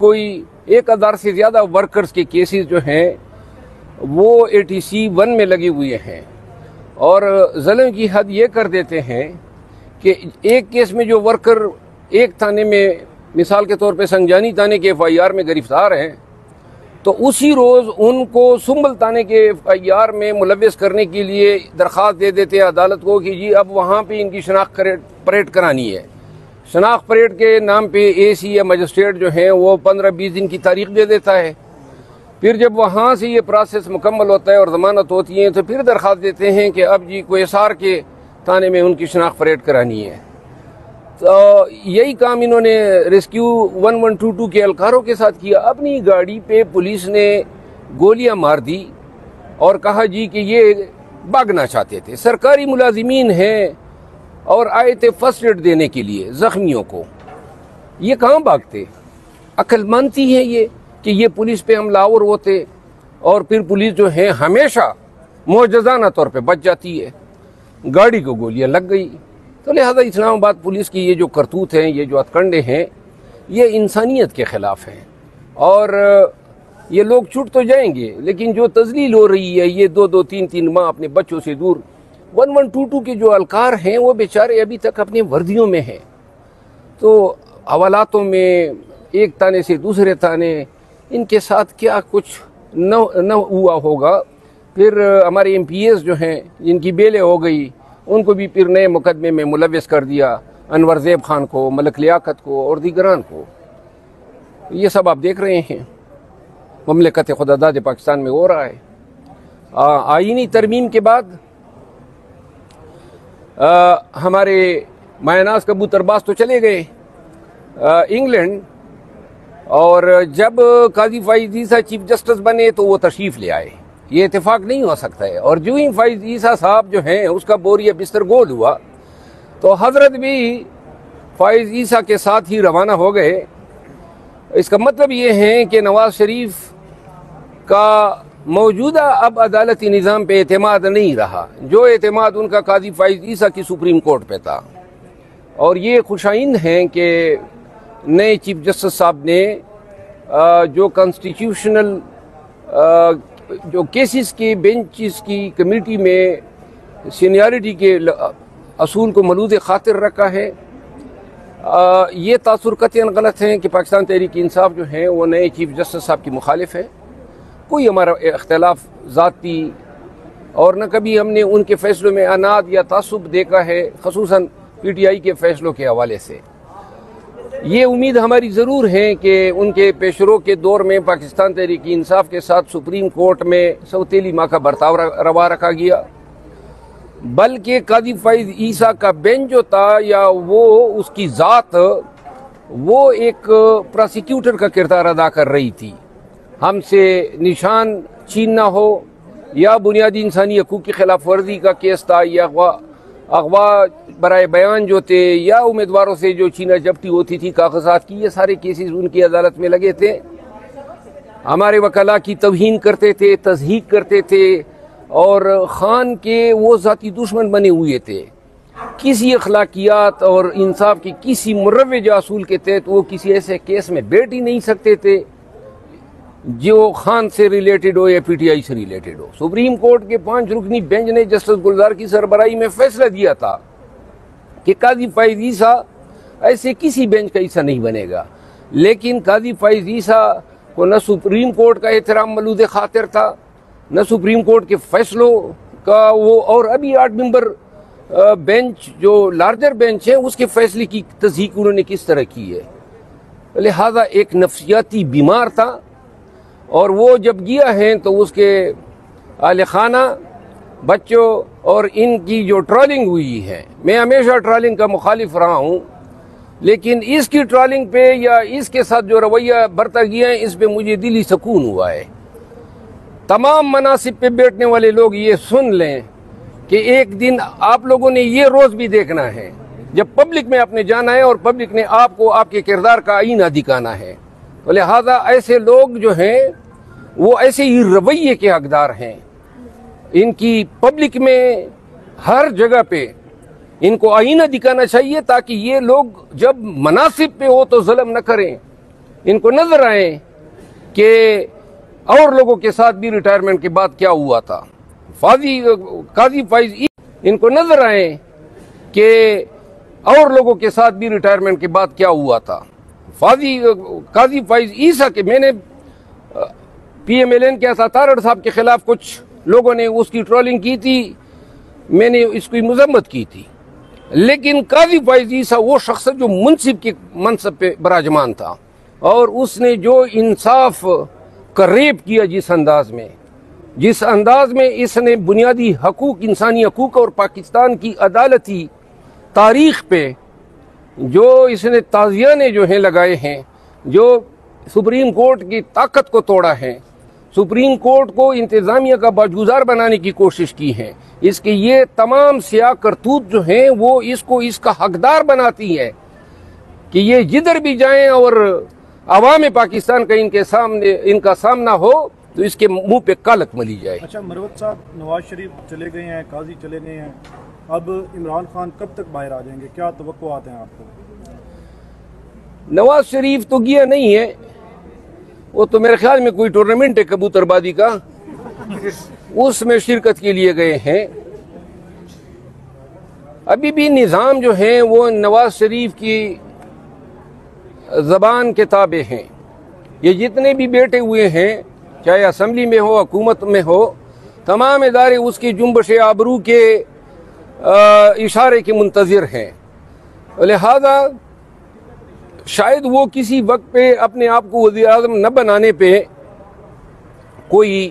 کوئی 1000 سے زیادہ ورکرز کے کیسز جو ہیں وہ ATC 1 میں لگے ہوئے ہیں، اور ظلم کی حد یہ کر دیتے ہیں کہ ایک کیس میں جو ورکر ایک تھانے میں مثال کے طور پہ سنجانی تھانے کے FIR میں گرفتار ہیں، تو اسی روز ان کو سنبل تھانے کے FIR میں ملوث کرنے کے لیے درخواست دے دیتے ہیں عدالت کو کہ جی اب وہاں پہ ان کی شناخت پریڈ کرانی ہے۔ شناخت پریڈ کے نام پہ AC یا مجسٹریٹ جو ہیں وہ 15-20 دن کی تاریخ دے دیتا ہے۔ پھر جب وہاں سے یہ پروسیس مکمل ہوتا ہے اور ضمانت ہوتی ہے تو پھر درخواست دیتے ہیں کہ اب جی کوئی SR کے تھانے میں ان کی شناخت پریڈ کرانی ہے۔ تو یہی کام انہوں نے ریسکیو 1122 کے اہلکاروں کے ساتھ کیا۔ اپنی گاڑی پہ پولیس نے گولیاں مار دی اور کہا جی کہ یہ بھاگنا چاہتے تھے، سرکاری ملازمین ہیں اور آئے تھے فرسٹ ایڈ دینے کے لیے زخمیوں کو، یہ کہاں بھاگتے؟ عقل مانتی ہے یہ کہ یہ پولیس پہ حملہ آور ہوتے، اور پھر پولیس جو ہے ہمیشہ معجزانہ طور پہ بچ جاتی ہے، گاڑی کو گولیاں لگ گئی۔ تو لہذا اسلام آباد پولیس کی یہ جو کرتوت ہیں، یہ جو ہتھکنڈے ہیں، یہ انسانیت کے خلاف ہیں، اور یہ لوگ چھوٹ تو جائیں گے لیکن جو تذلیل ہو رہی ہے یہ 2-3 ماہ اپنے بچوں سے دور، 1122 کے جو اہلکار ہیں وہ بیچارے ابھی تک اپنے وردیوں میں ہیں، تو حوالاتوں میں ایک تانے سے دوسرے تانے، ان کے ساتھ کیا کچھ نہ ہوا ہوگا۔ پھر ہمارے MPs جو ہیں جن کی بیلیں ہو گئی، ان کو بھی پھر نئے مقدمے میں ملوث کر دیا، انور زیب خان کو، ملک لیاقت کو اور دیگران کو۔ یہ سب آپ دیکھ رہے ہیں مملکت خداداد پاکستان میں ہو رہا ہے۔ آئینی ترمیم کے بعد ہمارے مایناز کبوتر باز تو چلے گئے انگلینڈ، اور جب قاضی فائز عیسیٰ چیف جسٹس بنے تو وہ تشریف لے آئے۔ یہ اتفاق نہیں ہو سکتا ہے، اور جو ہی فائز عیسیٰ صاحب جو ہیں اس کا بوریا بستر گول ہوا تو حضرت بھی فائز عیسیٰ کے ساتھ ہی روانہ ہو گئے۔ اس کا مطلب یہ ہے کہ نواز شریف کا موجودہ اب عدالتی نظام پہ اعتماد نہیں رہا، جو اعتماد ان کا قاضی فائز عیسیٰ کی سپریم کورٹ پہ تھا، اور یہ خوشائند ہیں کہ نئے چیف جسٹس صاحب نے جو کانسٹیٹیوشنل جو کیسز کے بینچز کی کمیٹی میں سینیارٹی کے اصول کو ملوذ خاطر رکھا ہے۔ یہ تاثر قطعاً غلط ہیں کہ پاکستان تحریک انصاف جو ہیں وہ نئے چیف جسٹس صاحب کی مخالف ہے۔ کوئی ہمارا اختلاف ذاتی اور نہ کبھی ہم نے ان کے فیصلوں میں عناد یا تعصب دیکھا ہے، خصوصاً PTI کے فیصلوں کے حوالے سے۔ یہ امید ہماری ضرور ہے کہ ان کے پیشرو کے دور میں پاکستان تحریک انصاف کے ساتھ سپریم کورٹ میں سوتیلی ماں کا برتاؤ روا رکھا گیا، بلکہ قاضی فائز عیسیٰ کا بینچ جو تھا یا وہ اس کی ذات وہ ایک پراسیکیوٹر کا کردار ادا کر رہی تھی۔ ہم سے نشان چھیننا ہو، یا بنیادی انسانی حقوق کی خلاف ورزی کا کیس تھا، یا اغوا برائے بیان جو تھے، یا امیدواروں سے جو چھینا جھپٹی ہوتی تھی کاغذات کی، یہ سارے کیسز ان کی عدالت میں لگے تھے۔ ہمارے وکلاء کی توہین کرتے تھے، تضحیک کرتے تھے، اور خان کے وہ ذاتی دشمن بنے ہوئے تھے۔ کسی اخلاقیات اور انصاف کی کسی مروجہ اصول کے تحت وہ کسی ایسے کیس میں بیٹھ ہی نہیں سکتے تھے جو خان سے ریلیٹڈ ہو یا PTI سے ریلیٹڈ ہو۔ سپریم کورٹ کے 5 رکنی بینچ نے جسٹس گلزار کی سربراہی میں فیصلہ دیا تھا کہ قاضی فائز عیسیٰ ایسے کسی بینچ کا حصہ نہیں بنے گا، لیکن قاضی فائز عیسیٰ کو نہ سپریم کورٹ کا احترام ملوذ خاطر تھا، نہ سپریم کورٹ کے فیصلوں کا وہ، اور ابھی 8 ممبر بینچ جو لارجر بینچ ہے اس کے فیصلے کی تصدیق انہوں نے کس طرح کی ہے۔ لہذا ایک نفسیاتی بیمار تھا، اور وہ جب گیا ہے تو اس کے اہل خانہ، بچوں اور ان کی جو ٹرالنگ ہوئی ہے، میں ہمیشہ ٹرالنگ کا مخالف رہا ہوں، لیکن اس کی ٹرالنگ پہ یا اس کے ساتھ جو رویہ برتا گیا ہے اس پہ مجھے دلی سکون ہوا ہے۔ تمام مناصب پہ بیٹھنے والے لوگ یہ سن لیں کہ ایک دن آپ لوگوں نے یہ روز بھی دیکھنا ہے جب پبلک میں آپ نے جانا ہے اور پبلک نے آپ کو آپ کے کردار کا آئینہ دکھانا ہے۔ تو لہذا ایسے لوگ جو ہیں وہ ایسے ہی رویے کے حقدار ہیں، ان کی پبلک میں ہر جگہ پہ ان کو آئینہ دکھانا چاہیے تاکہ یہ لوگ جب مناصب پہ ہو تو ظلم نہ کریں، ان کو نظر آئے کہ اور لوگوں کے ساتھ بھی ریٹائرمنٹ کے بعد کیا ہوا تھا. قاضی فائز ان کو نظر آئے کہ اور لوگوں کے ساتھ بھی ریٹائرمنٹ کے بعد کیا ہوا تھا. قاضی فائز عیسیٰ کے میں نے پی ایم ایل این کے تارڑ صاحب کے خلاف کچھ لوگوں نے اس کی ٹرولنگ کی تھی, میں نے اس کی مذمت کی تھی, لیکن قاضی فائز عیسیٰ وہ شخص جو منصب کے منصب پہ براجمان تھا اور اس نے جو انصاف کا ریپ کیا جس انداز میں اس نے بنیادی حقوق, انسانی حقوق اور پاکستان کی عدالتی تاریخ پہ جو اس نے تعزیانے جو ہیں لگائے ہیں, جو سپریم کورٹ کی طاقت کو توڑا ہے, سپریم کورٹ کو انتظامیہ کا باجگزار بنانے کی کوشش کی ہے, اس کے یہ تمام سیاہ کرتوت جو ہیں وہ اس کا حقدار بناتی ہے کہ یہ جدھر بھی جائیں اور عوام پاکستان کا ان کا سامنا ہو تو اس کے منہ پہ کالک ملی جائے. اچھا مروت صاحب, نواز شریف چلے گئے ہیں, قاضی چلے گئے ہیں, اب عمران خان کب تک باہر آ جائیں گے, کیا توقعات ہیں آپ کو؟ نواز شریف تو گیا نہیں ہے, وہ تو میرے خیال میں کوئی ٹورنامنٹ ہے کبوتر بازی کا, اس میں شرکت کے لیے گئے ہیں. ابھی بھی نظام جو ہیں وہ نواز شریف کی زبان کے تابع ہیں. یہ جتنے بھی بیٹھے ہوئے ہیں, چاہے اسمبلی میں ہو, حکومت میں ہو, تمام ادارے اس کی جنبش آبرو کے اشارے کے منتظر ہیں. لہذا شاید وہ کسی وقت پہ اپنے آپ کو وزیر اعظم نہ بنانے پہ کوئی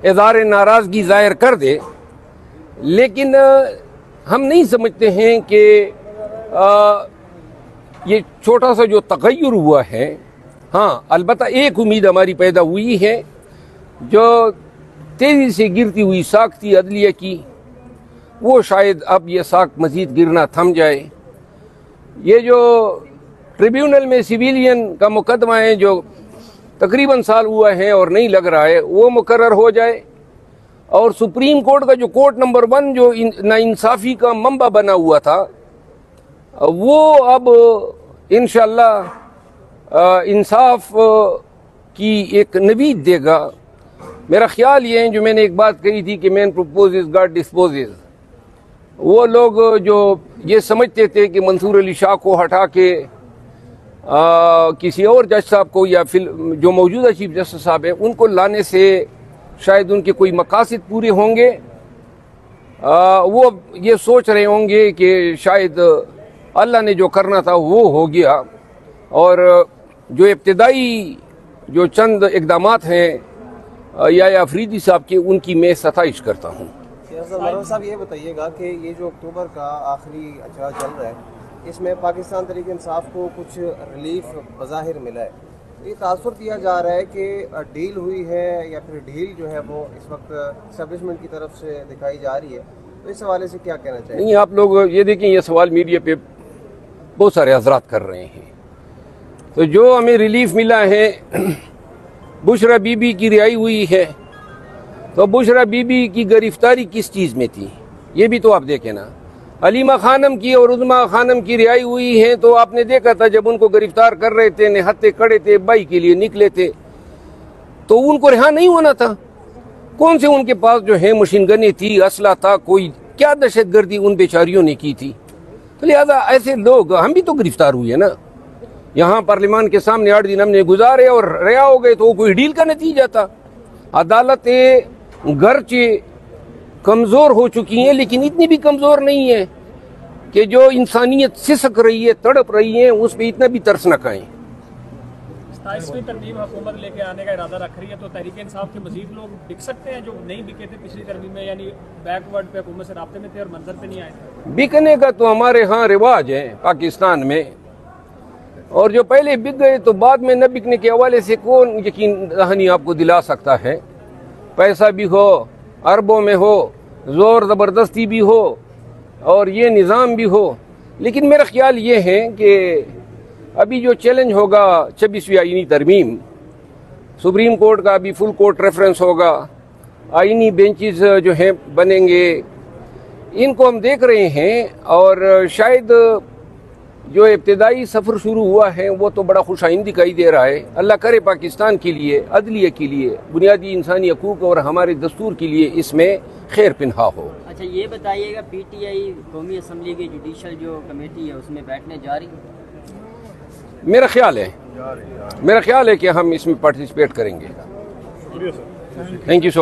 اظہار ناراضگی ظاہر کر دے, لیکن ہم نہیں سمجھتے ہیں کہ یہ چھوٹا سا جو تغیر ہوا ہے, ہاں البتہ ایک امید ہماری پیدا ہوئی ہے, جو تیزی سے گرتی ہوئی ساکھ تھی عدلیہ کی, وہ شاید اب یہ ساکھ مزید گرنا تھم جائے. یہ جو ٹریبیونل میں سویلین کا مقدمہ ہے جو تقریباً سال ہوا ہے اور نہیں لگ رہا ہے, وہ مقرر ہو جائے, اور سپریم کورٹ کا جو کورٹ نمبر 1 جو ناانصافی کا منبع بنا ہوا تھا, وہ اب انشاءاللہ انصاف کی ایک نوید دے گا. میرا خیال یہ ہے, جو میں نے ایک بات کہی تھی کہ مین پروپوزز گاڈ ڈسپوزز, وہ لوگ جو یہ سمجھتے تھے کہ منصور علی شاہ کو ہٹا کے کسی اور جج صاحب کو یا جو موجودہ چیف جسٹس صاحب ہیں ان کو لانے سے شاید ان کے کوئی مقاصد پورے ہوں گے, وہ یہ سوچ رہے ہوں گے کہ شاید اللہ نے جو کرنا تھا وہ ہو گیا, اور جو ابتدائی جو چند اقدامات ہیں یا افریدی صاحب کے, ان کی میں ستائش کرتا ہوں. مروت صاحب یہ بتائیے گا کہ یہ جو اکتوبر کا آخری اجرا چل رہا ہے, اس میں پاکستان تحریک انصاف کو کچھ ریلیف بظاہر ملا ہے, یہ تاثر دیا جا رہا ہے کہ ڈیل ہوئی ہے یا پھر ڈھیل جو ہے وہ اس وقت اسٹیبلشمنٹ کی طرف سے دکھائی جا رہی ہے, تو اس حوالے سے کیا کہنا چاہیے؟ نہیں, آپ لوگ یہ دیکھیں, یہ سوال میڈیا پہ بہت سارے حضرات کر رہے ہیں. تو جو ہمیں ریلیف ملا ہے, بشرا بی بی کی رہائی ہوئی ہے, تو بشرا بی بی کی گرفتاری کس چیز میں تھی یہ بھی تو آپ دیکھیں نا. علیمہ خانم کی اور عظمیٰ خانم کی رہائی ہوئی ہے, تو آپ نے دیکھا تھا جب ان کو گرفتار کر رہے تھے, نہتے کڑے تھے, بائی کے لیے نکلے تھے, تو ان کو رہا نہیں ہونا تھا. کون سے ان کے پاس جو ہے مشین گنیں تھی, اسلحہ تھا, کوئی کیا دہشت گردی ان بیچاریوں نے کی تھی. تو لہذا ایسے لوگ, ہم بھی تو گرفتار ہوئے نا, یہاں پارلیمان کے سامنے 8 دن ہم نے گزارے اور رہا ہو گئے, تو وہ کوئی ڈیل کا نتیجہ تھا. عدالتیں گرچہ کمزور ہو چکی ہیں, لیکن اتنی بھی کمزور نہیں ہے کہ جو انسانیت سسک رہی ہے, تڑپ رہی ہے, اس پہ اتنا بھی ترس نہ کھائیں. 27ویں ترمیم حکومت لے کے آنے کا ارادہ رکھ رہی ہے, تو تحریک انصاف کے مزید لوگ بک سکتے ہیں جو نہیں بکے تھے پچھلی ترمیم میں, یعنی بیک ورڈ پہ حکومت سے رابطے میں تھے اور منظر پہ نہیں آئے تھے؟ بکنے کا تو ہمارے ہاں رواج ہے پاکستان میں, اور جو پہلے بک گئے تو بعد میں نہ بکنے کے حوالے سے کون یقین دہانی آپ کو دلا سکتا ہے؟ پیسہ بھی ہو, اربوں میں ہو, زور زبردستی بھی ہو, اور یہ نظام بھی ہو, لیکن میرا خیال یہ ہے کہ ابھی جو چیلنج ہوگا 26ویں آئینی ترمیم, سپریم کورٹ کا ابھی فل کورٹ ریفرنس ہوگا, آئینی بینچز جو ہیں بنیں گے, ان کو ہم دیکھ رہے ہیں, اور شاید جو ابتدائی سفر شروع ہوا ہے وہ تو بڑا خوش آئند دکھائی دے رہا ہے. اللہ کرے پاکستان کے لیے، عدلیہ کے لیے، بنیادی انسانی حقوق اور ہمارے دستور کے لیے اس میں خیر پنہا ہو. اچھا یہ بتائیے گا پی ٹی آئی قومی اسمبلی کی جوڈیشل جو کمیٹی ہے اس میں بیٹھنے جا رہی ہے؟ میرا خیال ہے کہ ہم اس میں پارٹیسپیٹ کریں گے. Thank you so